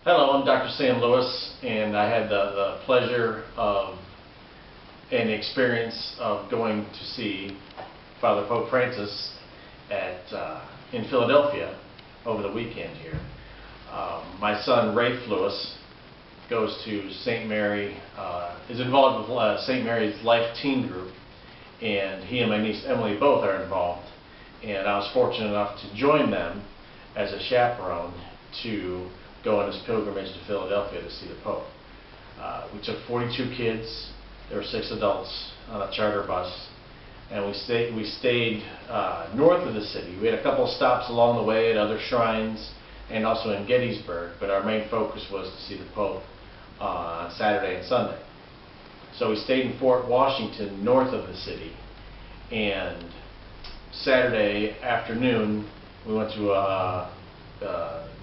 Hello, I'm Dr. Sam Lewis, and I had the pleasure of and experience of going to see Father Pope Francis in Philadelphia over the weekend here. My son Rafe Lewis goes to St. Mary, is involved with St. Mary's Life Teen Group, and he and my niece Emily both are involved. And I was fortunate enough to join them as a chaperone to go on this pilgrimage to Philadelphia to see the Pope. We took 42 kids, there were 6 adults on a charter bus, and we stayed north of the city. We had a couple of stops along the way at other shrines and also in Gettysburg, but our main focus was to see the Pope on Saturday and Sunday. So we stayed in Fort Washington, north of the city, and Saturday afternoon we went to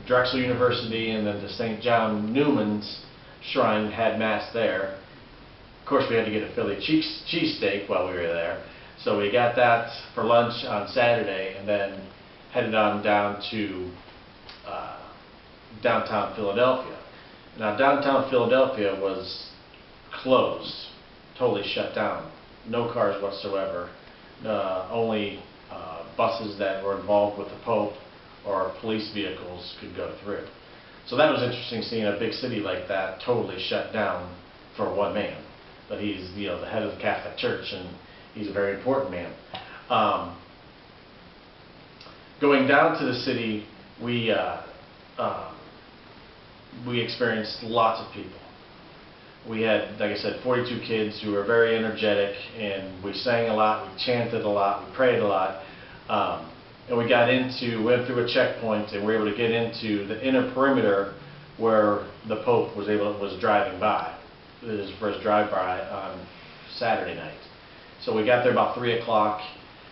Drexel University and then to St. John Newman's shrine, had Mass there. Of course, we had to get a Philly cheesesteak while we were there, so we got that for lunch on Saturday and then headed on down to downtown Philadelphia. Now, downtown Philadelphia was closed, totally shut down, no cars whatsoever, only buses that were involved with the Pope or police vehicles could go through. So that was interesting, seeing a big city like that totally shut down for one man. But he's, the head of the Catholic Church, and he's a very important man. Going down to the city, we experienced lots of people. We had, like I said, 42 kids who were very energetic, and we sang a lot, we chanted a lot, we prayed a lot. And we went through a checkpoint, and we were able to get into the inner perimeter where the Pope was driving by. It was his first drive-by on Saturday night. So we got there about 3 o'clock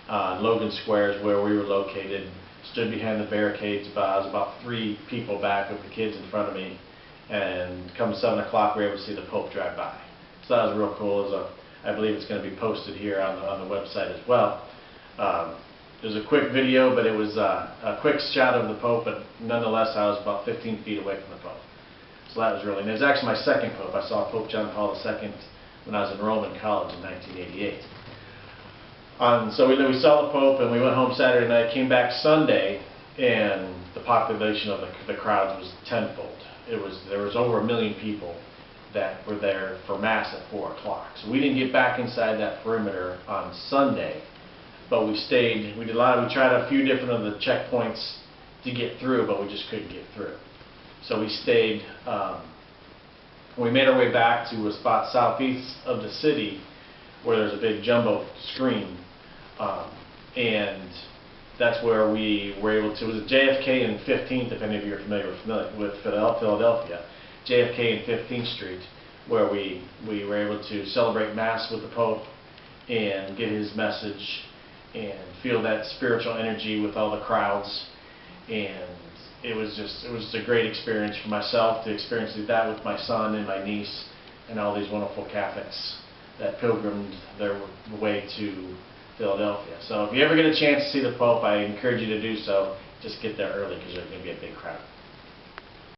on Logan Square, where we were located, stood behind the barricades. I was about 3 people back with the kids in front of me, and come 7 o'clock we were able to see the Pope drive by. So that was real cool. I believe it's going to be posted here on the website as well. It was a quick video, but it was a quick shot of the Pope, but nonetheless I was about 15 feet away from the Pope. So that was really neat. It was actually my second Pope. I saw Pope John Paul II when I was in Roman college in 1988. So we saw the Pope, and we went home Saturday night, came back Sunday, and the population of the crowds was tenfold. There was over 1 million people that were there for Mass at 4 o'clock. So we didn't get back inside that perimeter on Sunday, but we stayed. We tried a few different of the checkpoints to get through, but we just couldn't get through. So we stayed. We made our way back to a spot southeast of the city where there's a big jumbo screen, and that's where we were able to. It was at JFK and 15th, if any of you are familiar with Philadelphia, JFK and 15th Street, where we were able to celebrate Mass with the Pope and get his message and feel that spiritual energy with all the crowds. And it was just a great experience for myself to experience that with my son and my niece and all these wonderful Catholics that pilgrimed their way to Philadelphia. So if you ever get a chance to see the Pope, I encourage you to do so. Just get there early, because there's going to be a big crowd.